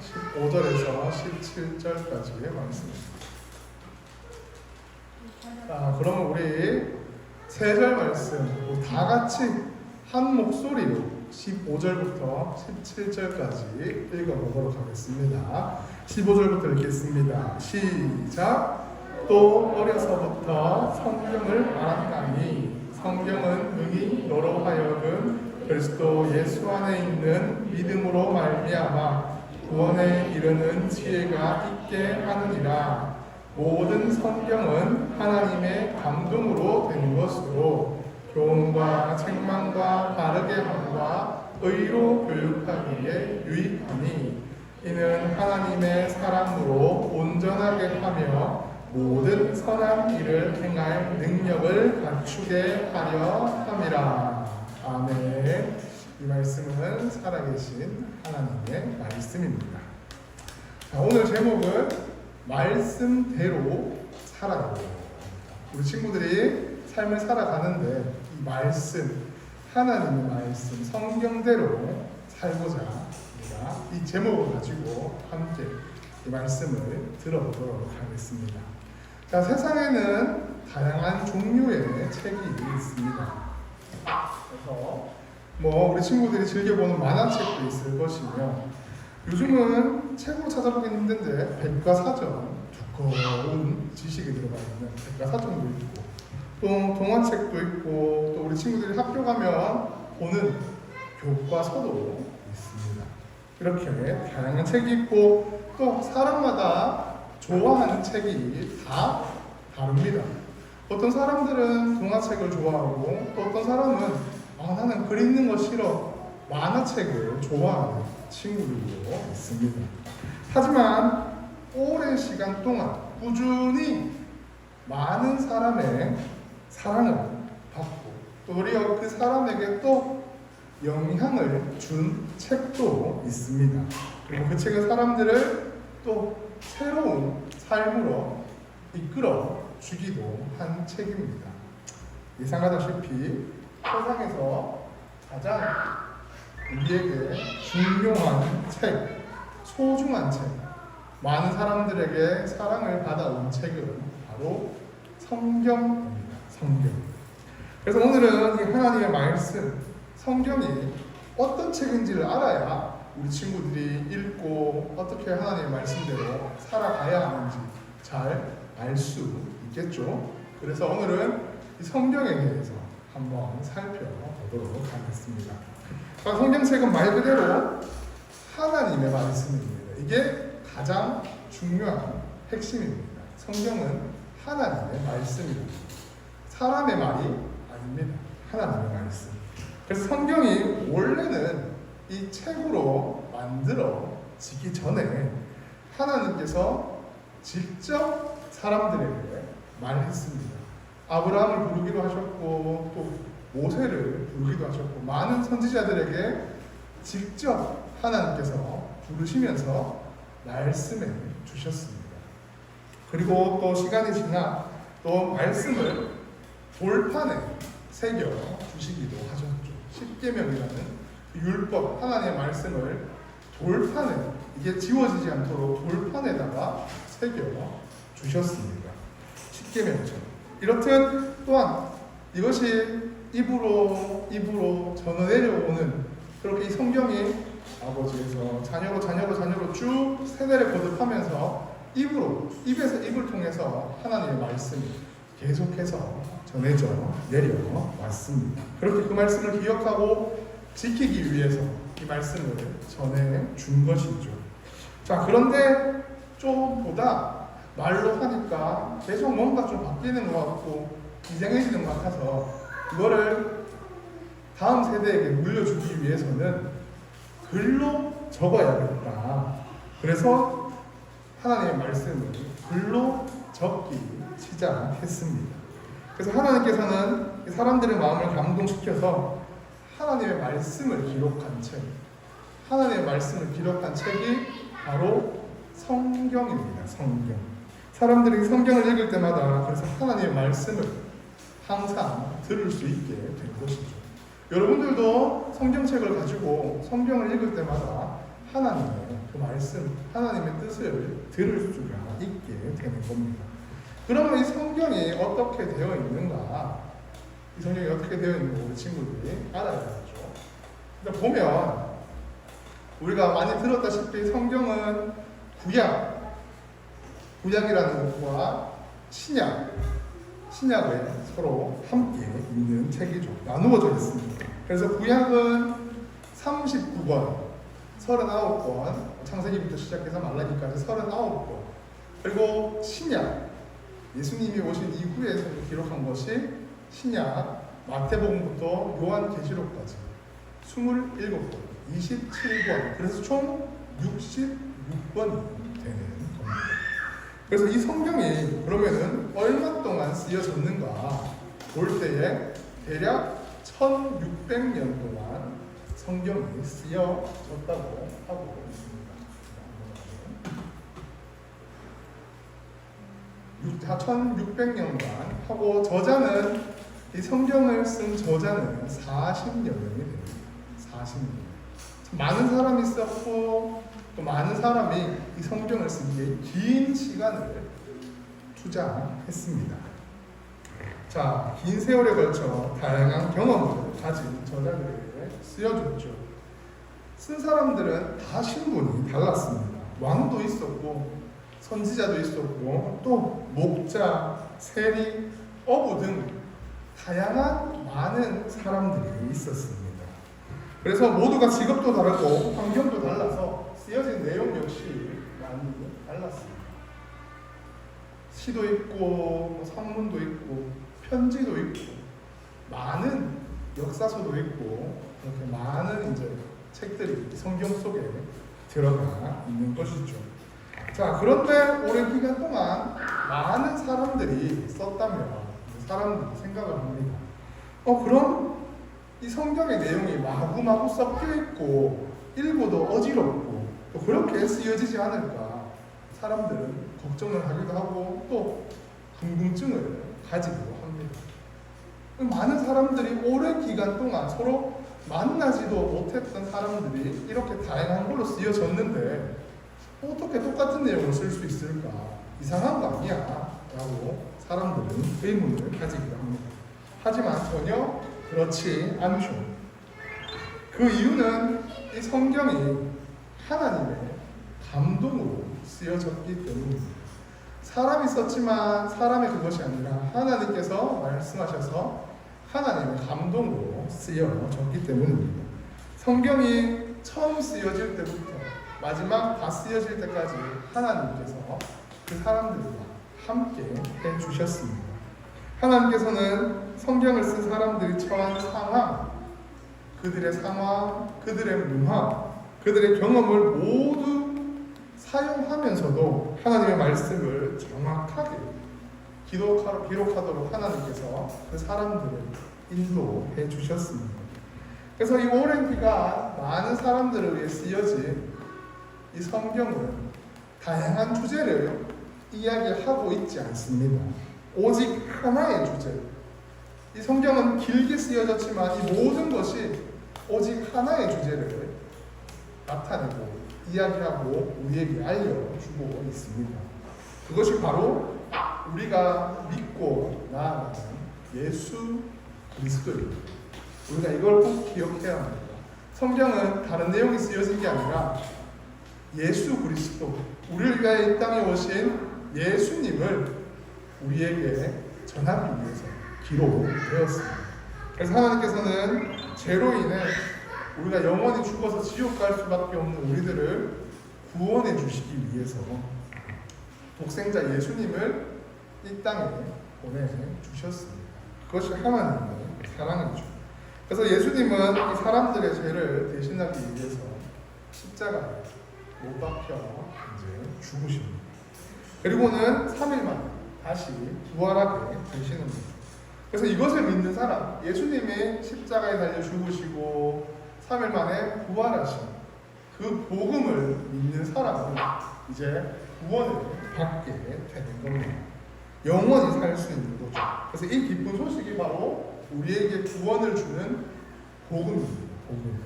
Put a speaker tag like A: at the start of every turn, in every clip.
A: 15절에서 17절까지의 말씀입니다. 그러면 우리 3절 말씀 다 같이 한 목소리로 15절부터 17절까지 읽어보도록 하겠습니다. 15절부터 읽겠습니다. 시작. 또 어려서부터 성경을 알았다니 성경은 능히 너로 하여금 그리스도 예수 안에 있는 믿음으로 말미암아 구원에 이르는 지혜가 있게 하느니라. 모든 성경은 하나님의 감동으로 된 것으로 교훈과 책망과 바르게 함과 의로 교육하기에 유익하니 이는 하나님의 사랑으로 온전하게 하며 모든 선한 일을 행할 능력을 갖추게 하려 함이라. 아멘. 이 말씀은 살아계신 하나님의 말씀입니다. 오늘 제목은 말씀대로 살아가고. 우리 친구들이 삶을 살아가는데 이 말씀, 하나님의 말씀, 성경대로 살고자 우리가 이 제목을 가지고 함께 이 말씀을 들어보도록 하겠습니다. 자, 세상에는 다양한 종류의 책이 있습니다. 그래서 우리 친구들이 즐겨보는 만화책도 있을 것이며, 요즘은 책으로 찾아보기 힘든데 백과사전, 두꺼운 지식이 들어가 있는 백과사전도 있고, 또 동화책도 있고, 또 우리 친구들이 학교 가면 보는 교과서도 있습니다. 이렇게 다양한 책이 있고, 또 사람마다 좋아하는 책이 다 다릅니다. 어떤 사람들은 동화책을 좋아하고, 또 어떤 사람은 나는 글 읽는 거 싫어, 만화책을 좋아하는 친구들도 있습니다. 하지만 오랜 시간 동안 꾸준히 많은 사람의 사랑을 받고, 또 우리가 그 사람에게 또 영향을 준 책도 있습니다. 그리고 그 책은 사람들을 또 새로운 삶으로 이끌어 주기도 한 책입니다. 예상하다시피 세상에서 가장 우리에게 중요한 책, 소중한 책, 많은 사람들에게 사랑을 받아온 책은 바로 성경입니다. 성경. 그래서 오늘은 이 하나님의 말씀, 성경이 어떤 책인지를 알아야 우리 친구들이 읽고 어떻게 하나님의 말씀대로 살아가야 하는지 잘 알 수 있겠죠. 그래서 오늘은 이 성경에 대해서 한번 살펴보도록 하겠습니다. 성경책은 말 그대로 하나님의 말씀입니다. 이게 가장 중요한 핵심입니다. 성경은 하나님의 말씀입니다. 사람의 말이 아닙니다. 하나님의 말씀. 그래서 성경이 원래는 이 책으로 만들어지기 전에 하나님께서 직접 사람들에게 말했습니다. 아브라함을 부르기도 하셨고, 또 모세를 부르기도 하셨고, 많은 선지자들에게 직접 하나님께서 부르시면서 말씀해 주셨습니다. 그리고 또 시간이 지나 또 말씀을 돌판에 새겨 주시기도 하셨죠. 십계명이라는 율법, 하나님의 말씀을 돌판에, 이게 지워지지 않도록 돌판에다가 새겨 주셨습니다. 십계명처럼. 이렇듯 또한 이것이 입으로 전해 내려오는, 그렇게 이 성경이 아버지에서 자녀로 쭉 세대를 거듭하면서 입에서 입을 통해서 하나님의 말씀이 계속해서 전해져 내려왔습니다. 그렇게 그 말씀을 기억하고 지키기 위해서 이 말씀을 전해 준 것이죠. 자, 그런데 조금보다 말로 하니까 계속 뭔가 좀 바뀌는 것 같고 이상해지는 것 같아서 이거를 다음 세대에게 물려주기 위해서는 글로 적어야겠다. 그래서 하나님의 말씀을 글로 적기 시작했습니다. 그래서 하나님께서는 사람들의 마음을 감동시켜서 하나님의 말씀을 기록한 책, 하나님의 말씀을 기록한 책이 바로 성경입니다. 성경. 사람들이 성경을 읽을 때마다 그래서 하나님의 말씀을 항상 들을 수 있게 된 것이죠. 여러분들도 성경책을 가지고 성경을 읽을 때마다 하나님의 그 말씀, 하나님의 뜻을 들을 수가 있게 되는 겁니다. 그러면 이 성경이 어떻게 되어 있는가? 이 성경이 어떻게 되어 있는가 우리 친구들이 알아야죠. 그러니까 보면 우리가 많이 들었다시피 성경은 구약이라는 것과 신약에 서로 함께 있는 책이죠. 나누어져 있습니다. 그래서 구약은 39권, 39권, 창세기부터 시작해서 말라기까지 39권. 그리고 신약, 예수님이 오신 이후에 기록한 것이 신약, 마태복음부터 요한계시록까지 27권, 27권, 그래서 총 66권이 되는 겁니다. 그래서 이 성경이 그러면은 얼마 동안 쓰여졌는가 볼 때에 대략 1600년 동안 성경이 쓰여졌다고 하고 있습니다. 1600년간 하고 저자는 이 성경을 쓴 저자는 40여 명이 됩니다. 40년. 많은 사람이 썼고 또 많은 사람이 이 성경을 쓰기에 긴 시간을 투자했습니다. 자, 긴 세월에 걸쳐 다양한 경험을 가진 저자들에게 쓰여졌죠. 쓴 사람들은 다 신분이 달랐습니다. 왕도 있었고 선지자도 있었고 또 목자, 세리, 어부 등 다양한 많은 사람들이 있었습니다. 그래서 모두가 직업도 다르고 환경도 달라서 쓰여진 내용 역시 많이 달랐습니다. 시도 있고 산문도 있고 편지도 있고 많은 역사서도 있고 이렇게 많은 이제 책들이 성경 속에 들어가 있는 것이죠. 자, 그런데 오랜 기간 동안 많은 사람들이 썼다면 사람들이 생각을 합니다. 그럼 이 성경의 내용이 마구마구 섞여 있고 읽어도 어지럽고 또 그렇게 쓰여지지 않을까 사람들은 걱정을 하기도 하고 또 궁금증을 가지기도 합니다. 많은 사람들이 오랜 기간 동안 서로 만나지도 못했던 사람들이 이렇게 다양한 걸로 쓰여졌는데 어떻게 똑같은 내용을 쓸 수 있을까? 이상한 거 아니야? 라고 사람들은 의문을 가지기도 합니다. 하지만 전혀 그렇지 않죠. 그 이유는 이 성경이 하나님의 감동으로 쓰여졌기 때문입니다. 사람이 썼지만 사람의 그것이 아니라 하나님께서 말씀하셔서 하나님의 감동으로 쓰여졌기 때문입니다. 성경이 처음 쓰여질 때부터 마지막 다 쓰여질 때까지 하나님께서 그 사람들과 함께 해주셨습니다. 하나님께서는 성경을 쓴 사람들이 처한 상황, 그들의 상황, 그들의 문화, 그들의 경험을 모두 사용하면서도 하나님의 말씀을 정확하게 기록하도록 하나님께서 그 사람들을 인도해 주셨습니다. 그래서 이 오랜 기간 많은 사람들을 위해 쓰여진 이 성경은 다양한 주제를 이야기하고 있지 않습니다. 오직 하나의 주제. 이 성경은 길게 쓰여졌지만 이 모든 것이 오직 하나의 주제를 나타내고 이야기하고 우리에게 알려주고 있습니다. 그것이 바로 우리가 믿고 나아가는 예수 그리스도입니다. 우리가 이걸 꼭 기억해야 합니다. 성경은 다른 내용이 쓰여진 게 아니라 예수 그리스도, 우리를 위하여 이 땅에 오신 예수님을 우리에게 전하기 위해서 기록되었습니다. 그래서 하나님께서는 죄로 인해 우리가 영원히 죽어서 지옥 갈 수밖에 없는 우리들을 구원해 주시기 위해서 독생자 예수님을 이 땅에 보내주셨습니다. 그것이 하나님의 사랑이죠. 그래서 예수님은 이 사람들의 죄를 대신하기 위해서 십자가에 못 박혀 이제 죽으십니다. 그리고는 3일 만에 다시 부활하게 되시는 거죠. 그래서 이것을 믿는 사람, 예수님이 십자가에 달려 죽으시고 3일 만에 부활하신 그 복음을 믿는 사람은 이제 구원을 받게 되는 겁니다. 영원히 살 수 있는 거죠. 그래서 이 기쁜 소식이 바로 우리에게 구원을 주는 복음입니다. 복음.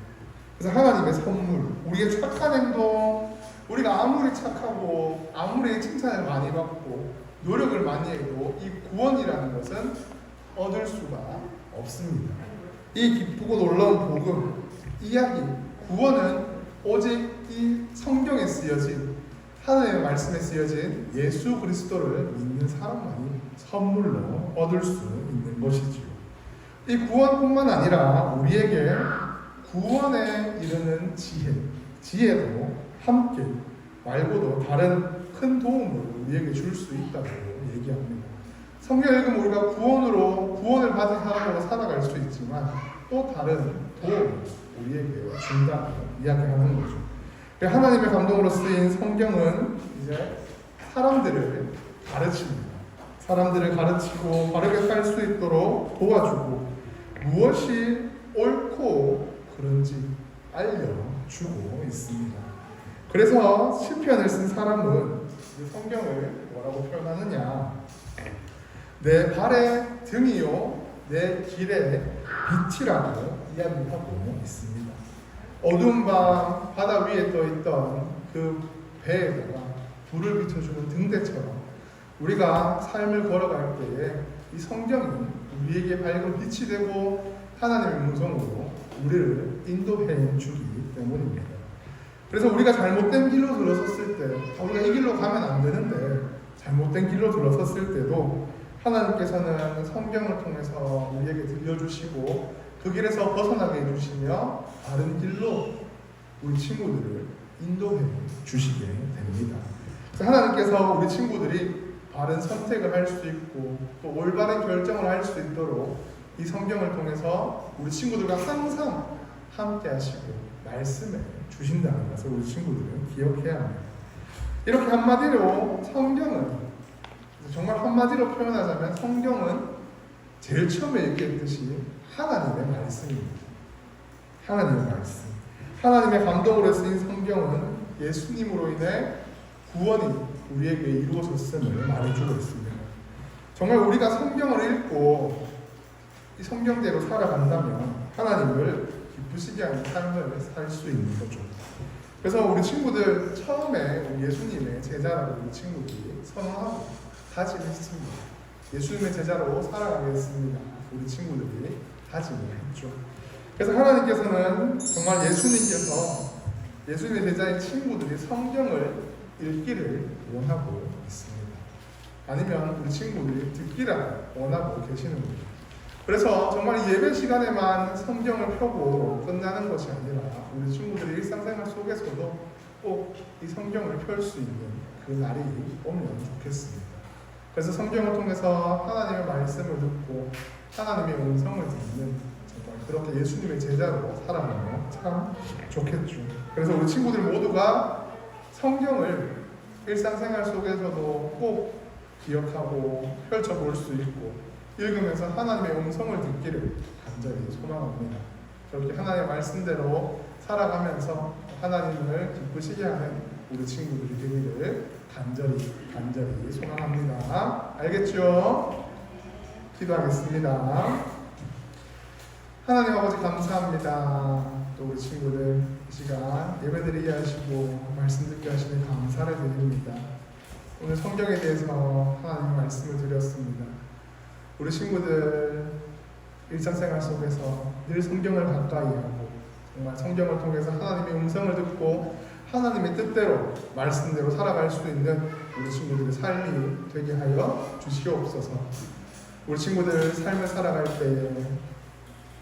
A: 그래서 하나님의 선물, 우리의 착한 행동, 우리가 아무리 착하고 아무리 칭찬을 많이 받고 노력을 많이 해도 이 구원이라는 것은 얻을 수가 없습니다. 이 기쁘고 놀라운 복음, 이야기, 구원은 오직 이 성경에 쓰여진 하나님의 말씀에 쓰여진 예수 그리스도를 믿는 사람만이 선물로 얻을 수 있는 것이지요. 이 구원뿐만 아니라 우리에게 구원에 이르는 지혜도 함께 말고도 다른 큰 도움을 우리에게 줄 수 있다고 얘기합니다. 성경 읽으면 우리가 구원을 받은 사람으로 살아갈 수 있지만 또 다른 도움을 우리에게 준다고 이야기하는 거죠. 하나님의 감동으로 쓰인 성경은 이제 사람들을 가르칩니다. 사람들을 가르치고 바르게 살 수 있도록 도와주고 무엇이 옳고 그런지 알려주고 있습니다. 그래서 시편을 쓴 사람은 이 성경을 뭐라고 표현하느냐? 내 발의 등이요 내 길의 빛이라고 이야기하고 있습니다. 어두운 밤 바다 위에 떠있던 그 배에다가 불을 비춰주는 등대처럼 우리가 삶을 걸어갈 때에 이 성경이 우리에게 밝은 빛이 되고 하나님의 음성으로 우리를 인도해 주기 때문입니다. 그래서 우리가 잘못된 길로 들어섰을 때, 우리가 이 길로 가면 안 되는데 잘못된 길로 들어섰을 때도 하나님께서는 성경을 통해서 우리에게 들려주시고 그 길에서 벗어나게 해주시며 바른 길로 우리 친구들을 인도해 주시게 됩니다. 그래서 하나님께서 우리 친구들이 바른 선택을 할 수 있고 또 올바른 결정을 할 수 있도록 이 성경을 통해서 우리 친구들과 항상 함께 하시고 말씀해 주신다는 것을 우리 친구들은 기억해야 합니다. 이렇게 한마디로 성경은, 정말 한마디로 표현하자면 성경은 제일 처음에 얘기했듯이 하나님의 말씀입니다. 하나님의 말씀. 하나님의 감동으로 쓰인 성경은 예수님으로 인해 구원이 우리에게 이루어졌음을 말해주고 있습니다. 정말 우리가 성경을 읽고 이 성경대로 살아간다면 하나님을 기쁘시게 하는 삶을 살 수 있는 거죠. 그래서 우리 친구들 처음에 우리 예수님의 제자라고 우리 친구들이 선언하고 다짐했습니다. 예수님의 제자로 살아가겠습니다. 우리 친구들이 다짐을 했죠. 그래서 하나님께서는 정말 예수님의 제자인 친구들이 성경을 읽기를 원하고 있습니다. 아니면 우리 친구들이 듣기를 원하고 계시는 거죠. 그래서 정말 예배 시간에만 성경을 펴고 끝나는 것이 아니라 우리 친구들이 일상생활 속에서도 꼭 이 성경을 펼 수 있는 그 날이 오면 좋겠습니다. 그래서 성경을 통해서 하나님의 말씀을 듣고 하나님의 음성을 듣는 정말 그렇게 예수님의 제자로 살아가면 참 좋겠죠. 그래서 우리 친구들 모두가 성경을 일상생활 속에서도 꼭 기억하고 펼쳐볼 수 있고 읽으면서 하나님의 음성을 듣기를 간절히 소망합니다. 그렇게 하나님의 말씀대로 살아가면서 하나님을 기쁘시게 하는 우리 친구들이 되기를 간절히 소망합니다. 알겠죠? 기도하겠습니다. 하나님 아버지 감사합니다. 또 우리 친구들 이 시간 예배드리게 하시고 말씀 듣게 하시는 감사를 드립니다. 오늘 성경에 대해서 하나님 말씀을 드렸습니다. 우리 친구들 일상생활 속에서 늘 성경을 가까이 하고 정말 성경을 통해서 하나님의 음성을 듣고 하나님의 뜻대로 말씀대로 살아갈 수 있는 우리 친구들의 삶이 되게 하여 주시옵소서. 우리 친구들 삶을 살아갈 때에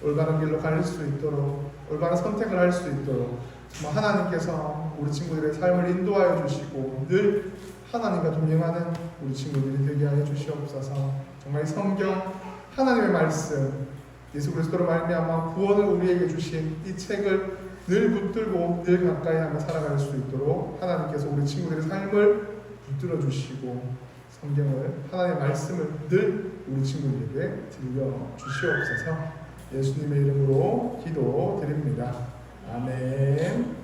A: 올바른 길로 갈 수 있도록 올바른 선택을 할 수 있도록 정말 하나님께서 우리 친구들의 삶을 인도하여 주시고 늘 하나님과 동행하는 우리 친구들이 되게 하여 주시옵소서. 정말 성경 하나님의 말씀 예수 그리스도로 말미암아 구원을 우리에게 주신 이 책을 늘 붙들고 늘 가까이 하며 살아갈 수 있도록 하나님께서 우리 친구들의 삶을 붙들어 주시고 성경을 하나님의 말씀을 늘 우리 친구들에게 들려 주시옵소서. 예수님의 이름으로 기도드립니다. 아멘.